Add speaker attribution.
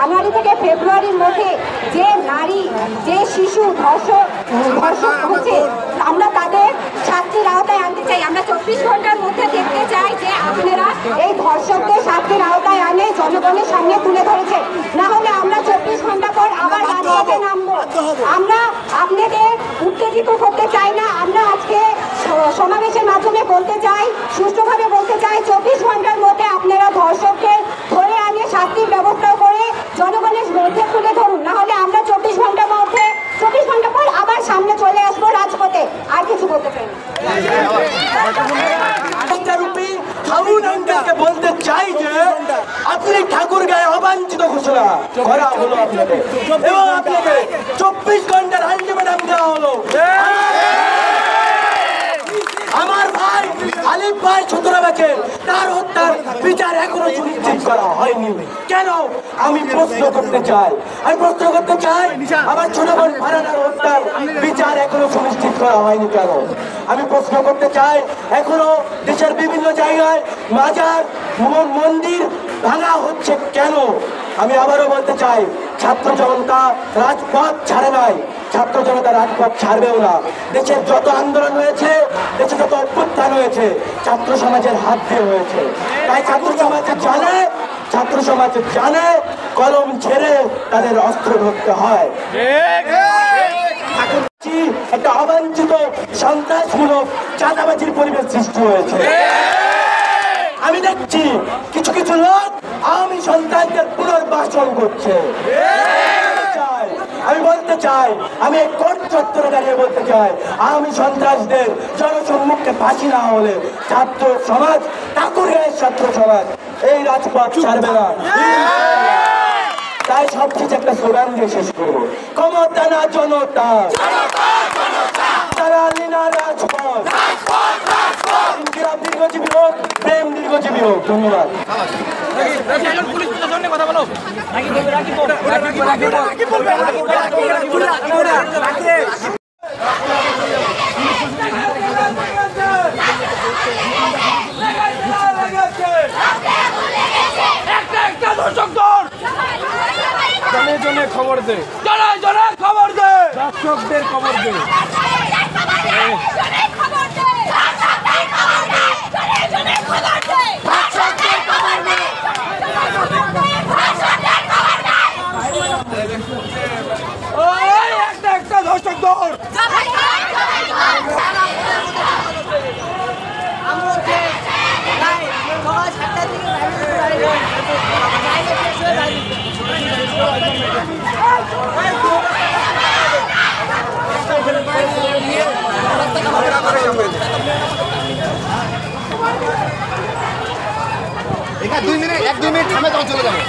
Speaker 1: জানুয়ারি থেকে ফেব্রুয়ারির মধ্যে যে নারী যে শিশু ধর্ষণ হচ্ছে আমরা তাদের শাস্তির আওতায় আনতে চাই। আমরা 24 ঘন্টার মধ্যে দেখতে চাই যে আপনারা এই ধর্ষকদের শাস্তির আওতায় আনে জনগণের সামনে তুলে ধরেছে, না হলে আমরা 24 ঘন্টা পর আবার রাজপথে নামবো। আমরা আপনাদের উত্তেজিত করতে চাই না, আমরা আজকে সমাবেশের মাধ্যমে বলতে চাই, সুষ্ঠুভাবে বলতে চাই 24 ঘন্টার মধ্যে আপনারা ধর্ষককে ধরে আনে শাস্তির ব্যবস্থা করে জনগণের মধ্যে তুলে ধরুন, না হলে আমরা 24 ঘন্টার মধ্যে 24 ঘন্টা পর আবার সামনে চলে আসবো রাজপথে। আর কিছু বলতে চাই
Speaker 2: বলতে চাই যে আপনি ঠাকুরগাঁয়ে অবাঞ্ছিত ঘোষণা করা হলো আপনাকে এবং আপনাকে 24 ঘন্টার আলটিমেটাম দেওয়া হলো। আমার ভাই আলিফ ভাই ছোটরাবাকে তার হত্যার বিচার এখনো সুনিশ্চিত করা হয়নি কেন? আমি প্রশ্ন করতে চাই আমার ছোট বোন ফারহানার হত্যার বিচার এখনো সুনিশ্চিত করা হয়নি কেন? আমি প্রশ্ন করতে চাই এখনো দেশের বিভিন্ন জায়গায় মাজার মন্দির ভাঙা হচ্ছে কেন? আমি আবারও বলতে চাই ছাত্র জনতা রাজপথ ছাড়ে নাই, ছাত্র জনতা রাজপথ ছাড়বেও না। দেশের যত আন্দোলন হয়েছে, দেশে যত অভ্যুত্থান হয়েছে ছাত্র সমাজের হাত দিয়ে হয়েছে। তাই ছাত্র সমাজ জানে কলম ছেড়ে তাদের অস্ত্র ধরতে হয়। একটা অবাঞ্ছিত সন্ত্রাসমূলক চাঁদাবাজির পরিবেশ সৃষ্টি হয়েছে। আমি দেখছি কিছু কিছু লোক আওয়ামী সন্ত্রাসদের পুনর্বাসন করছে। আমি বলতে চাই, আমি এই কোর্ট চত্বরে দাঁড়িয়ে বলতে চাই আওয়ামী সন্ত্রাসদের জনসম্মুখে ফাঁসি না হলে ছাত্র সমাজ, ঠাকুরগাঁয়ের ছাত্র সমাজ এই রাজপথ ছাড়বে না। তাই সবকিছু একটা স্লোগান দিয়ে শেষ করবো, ক্ষমতা না জনতা, রাজপথ, দীর্ঘজীবী হোক, প্রেম দীর্ঘজীবী হোক। ধন্যবাদ।
Speaker 3: জনে জনে খবর দে, খবর দে, দর্শকদের খবর দে। একটা দর্শক দৌড়
Speaker 4: এক দুই মিনিট থামে তখন চলে যাবো।